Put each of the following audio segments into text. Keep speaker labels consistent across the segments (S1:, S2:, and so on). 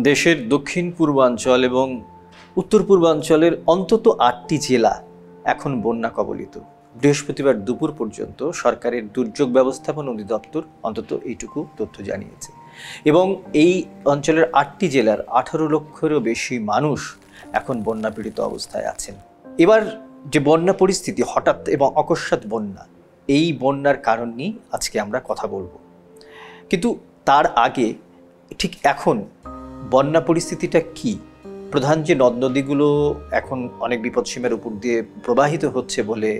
S1: দেশের দক্ষিণ পূর্বাঞ্চল এবং উত্তর পূর্বাঞ্চলের অন্তত ৮টি জেলা এখন বন্যা কবলিত। বৃহস্পতিবার দুপুর পর্যন্ত সরকারের দুর্যোগ ব্যবস্থাপনা অধিদপ্তর অন্তত এইটুকু তথ্য জানিয়েছে এবং এই অঞ্চলের ৮টি জেলার ১৮ লক্ষেরও বেশি মানুষ এখন বন্যা পীড়িত অবস্থায় আছেন। এবার যে বন্যা পরিস্থিতি, হঠাৎ এবং অকস্মাৎ বন্যা, এই বন্যার কারণ নিয়ে আজকে আমরা কথা বলবো। কিন্তু তার আগে ঠিক এখন বন্যা পরিস্থিতিটা কি, প্রধান যে নদ নদীগুলো এখন অনেক বিপদসীমার উপর দিয়ে প্রবাহিত হচ্ছে বলে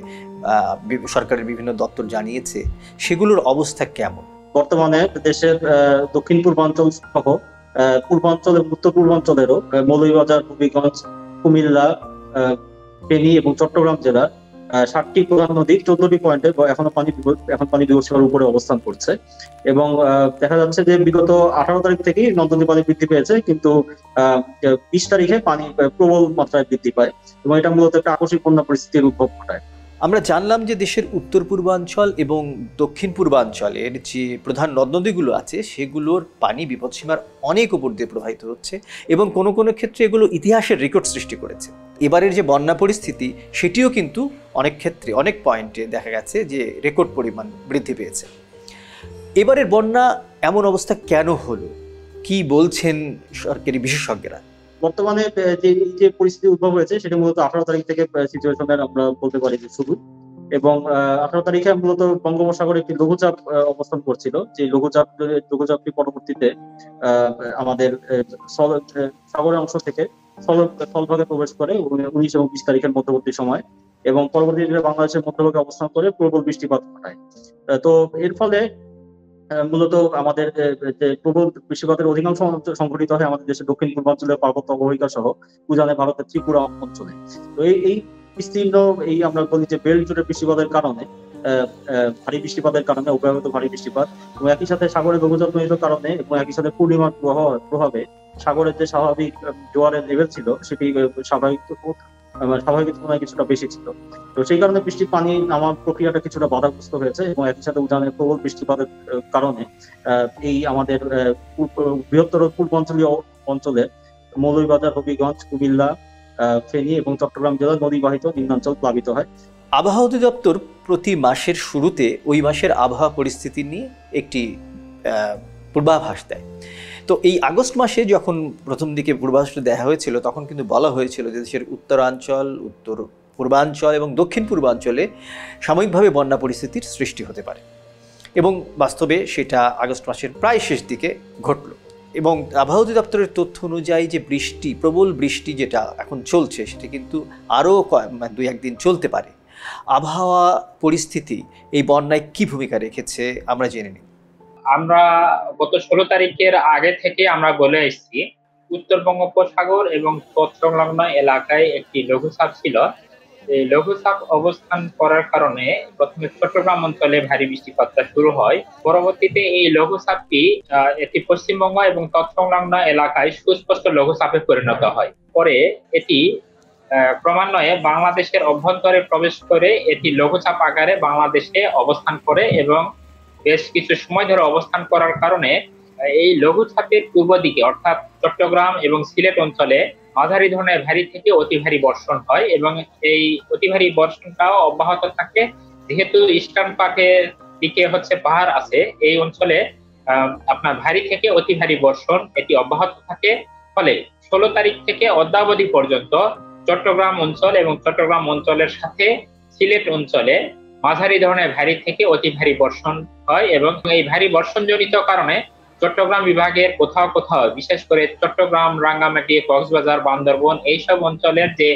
S1: সরকারের বিভিন্ন দপ্তর জানিয়েছে, সেগুলোর অবস্থা কেমন?
S2: বর্তমানে দেশের দক্ষিণ পূর্বাঞ্চল সহ পূর্বাঞ্চল এবং উত্তর পূর্বাঞ্চলেরও মৌলভীবাজার, হবিগঞ্জ, কুমিল্লা, ফেনী এবং চট্টগ্রাম জেলার 7টি প্রধান নদী 14টি পয়েন্টে এখন পানি বিপদসীমার উপরে অবস্থান করছে এবং দেখা যাচ্ছে যে বিগত 18 তারিখ থেকেই নদ নদী পানি বৃদ্ধি পেয়েছে, কিন্তু 20 তারিখে পানি প্রবল মাত্রায় বৃদ্ধি পায় এবং এটা মূলত একটা আকস্মিক বন্যা পরিস্থিতির উদ্ভব ঘটায়।
S1: আমরা জানলাম যে দেশের উত্তর পূর্বাঞ্চল এবং দক্ষিণ পূর্বাঞ্চলের যে প্রধান নদ নদীগুলো আছে সেগুলোর পানি বিপদসীমার অনেক উপর দিয়ে প্রবাহিত হচ্ছে এবং কোনো কোনো ক্ষেত্রে এগুলো ইতিহাসের রেকর্ড সৃষ্টি করেছে। এবারের যে বন্যা পরিস্থিতি সেটিও কিন্তু অনেক ক্ষেত্রে অনেক পয়েন্টে দেখা গেছে যে রেকর্ড পরিমাণ বৃদ্ধি পেয়েছে। এবারের বন্যা এমন অবস্থা কেন হলো, কি বলছেন সরকারি বিশেষজ্ঞরা?
S2: বর্তমানে যে পরিস্থিতি উদ্ভব হয়েছে সেটা মূলত 18 তারিখ থেকে সিচুয়েশনের আমরা বলতে পারি যে শুরু, এবং 18 তারিখে মূলত বঙ্গোপসাগরে একটি লঘুচাপ অবস্থান করছিল। যে লঘুচাপটি পরবর্তীতে আমাদের সাগরের অংশ থেকে স্থলভাগে প্রবেশ করে 19 এবং 20 তারিখের মধ্যবর্তী সময়, এবং পরবর্তীতে বাংলাদেশের মধ্যভাগে অবস্থান করে প্রবল বৃষ্টিপাত ঘটায়। তো এর ফলে মূলত আমাদের যে প্রবল বৃষ্টিপাতের অধিকাংশ সংঘটিত হয় আমাদের দেশের দক্ষিণ পূর্বাঞ্চলের পার্বত্য অববাহিকা সহ উজানে ভারতের ত্রিপুরা অঞ্চলে। তো এই বিস্তীর্ণ আমরা বলি যে বেল্ট জুড়ে বৃষ্টিপাতের কারণে, ভারী বৃষ্টিপাতের কারণে, অব্যাহত ভারী বৃষ্টিপাত এবং একই সাথে সাগরে লঘুচাপজনিত কারণে এবং একই সাথে পূর্ণিমার প্রভাবে সাগরের যে স্বাভাবিক জোয়ারের লেভেল ছিল সেটি স্বাভাবিক তুলনায় কিছুটা বেশি ছিল। তো সেই কারণে বৃষ্টির পানি নামার প্রক্রিয়াটা কিছুটা বাধাগ্রস্ত হয়েছে এবং একই সাথে উজানে প্রবল বৃষ্টিপাতের কারণে এই আমাদের বৃহত্তর পূর্বাঞ্চলীয় অঞ্চলে মৌলভীবাজার, হবিগঞ্জ, কুমিল্লা, ফেনী এবং চট্টগ্রাম জেলার নদীবাহিত নিম্নাঞ্চল প্লাবিত হয়।
S1: আবহাওয়া অধিদপ্তর প্রতি মাসের শুরুতে ওই মাসের আবহাওয়া পরিস্থিতি নিয়ে একটি পূর্বাভাস দেয়। তো এই আগস্ট মাসে যখন প্রথম দিকে পূর্বাভাসটা দেওয়া হয়েছিল তখন কিন্তু বলা হয়েছিল যে দেশের উত্তরাঞ্চল, উত্তর পূর্বাঞ্চল এবং দক্ষিণ পূর্বাঞ্চলে সাময়িকভাবে বন্যা পরিস্থিতির সৃষ্টি হতে পারে এবং বাস্তবে সেটা আগস্ট মাসের প্রায় শেষ দিকে ঘটল। এবং আবহাওয়া অধিদপ্তরের তথ্য অনুযায়ী যে প্রবল বৃষ্টি যেটা এখন চলছে সেটা কিন্তু আরও 2-1 দিন চলতে পারে। আবহাওয়া পরিস্থিতি এই বন্যায় কি ভূমিকা রেখেছে আমরা জেনে নিই।
S3: আমরা গত 16 তারিখের আগে থেকে আমরা বলে এসেছি উত্তর বঙ্গোপসাগর এবং তৎসংলগ্ন এলাকায় একটি লঘুচাপ ছিল। এই লঘুচাপ অবস্থান করার কারণে প্রথমে চট্টগ্রাম অঞ্চলে ভারী বৃষ্টিপাতটা শুরু হয়। পরবর্তীতে এই লঘুচাপটি এটি পশ্চিমবঙ্গ এবং তৎসংলগ্ন এলাকায় সুস্পষ্ট লঘুচাপে পরিণত হয়। পরে এটি ক্রমান্বয়ে বাংলাদেশের অভ্যন্তরে প্রবেশ করে এটি লঘুচাপ আকারে বাংলাদেশে অবস্থান করে এবং বেশ কিছু সময় ধরে অবস্থান করার কারণে এই লঘুচাপের পূর্ব দিকে অর্থাৎ চট্টগ্রাম এবং সিলেট অঞ্চলে মাঝারি ধরনের ভারী থেকে অতি ভারী বর্ষণ হয় এবং এই অতি ভারী বর্ষণটাও অব্যাহত থাকে। যেহেতু ইস্টার্ন পার্টের দিকে পাহাড় আছে, এই অঞ্চলে আপনার ভারী থেকে অতি ভারী বর্ষণ এটি অব্যাহত থাকে। ফলে 16 তারিখ থেকে অদ্যাবধি পর্যন্ত চট্টগ্রাম অঞ্চল এবং চট্টগ্রাম অঞ্চলের সাথে সিলেট অঞ্চলে মাঝারি ধরনের ভারী থেকে অতি ভারী বর্ষণ হয় এবং এই ভারী বর্ষণজনিত কারণে চট্টগ্রাম বিভাগের কোথাও কোথাও, বিশেষ করে চট্টগ্রাম, রাঙ্গামাটি, কক্সবাজার, বান্দরবন এইসব অঞ্চলের যে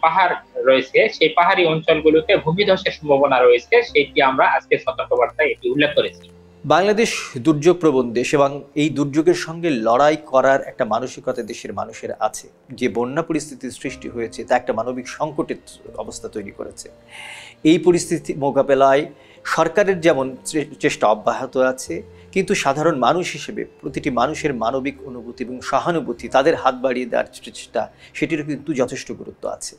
S3: পাহাড় রয়েছে সেই পাহাড়ি অঞ্চলগুলোতে ভূমিধসের সম্ভাবনা রয়েছে, সেটি আমরা আজকে সতর্কবার্তায় এটি উল্লেখ করেছি।
S1: বাংলাদেশ দুর্যোগ প্রবণ দেশ এবং এই দুর্যোগের সঙ্গে লড়াই করার একটা মানসিকতা দেশের মানুষের আছে। যে বন্যা পরিস্থিতির সৃষ্টি হয়েছে তা একটা মানবিক সংকটের অবস্থা তৈরি করেছে। এই পরিস্থিতি মোকাবেলায় সরকারের যেমন চেষ্টা অব্যাহত আছে, কিন্তু সাধারণ মানুষ হিসেবে প্রতিটি মানুষের মানবিক অনুভূতি এবং সহানুভূতি, তাদের হাত বাড়িয়ে দেওয়ার চেষ্টা, সেটিরও কিন্তু যথেষ্ট গুরুত্ব আছে।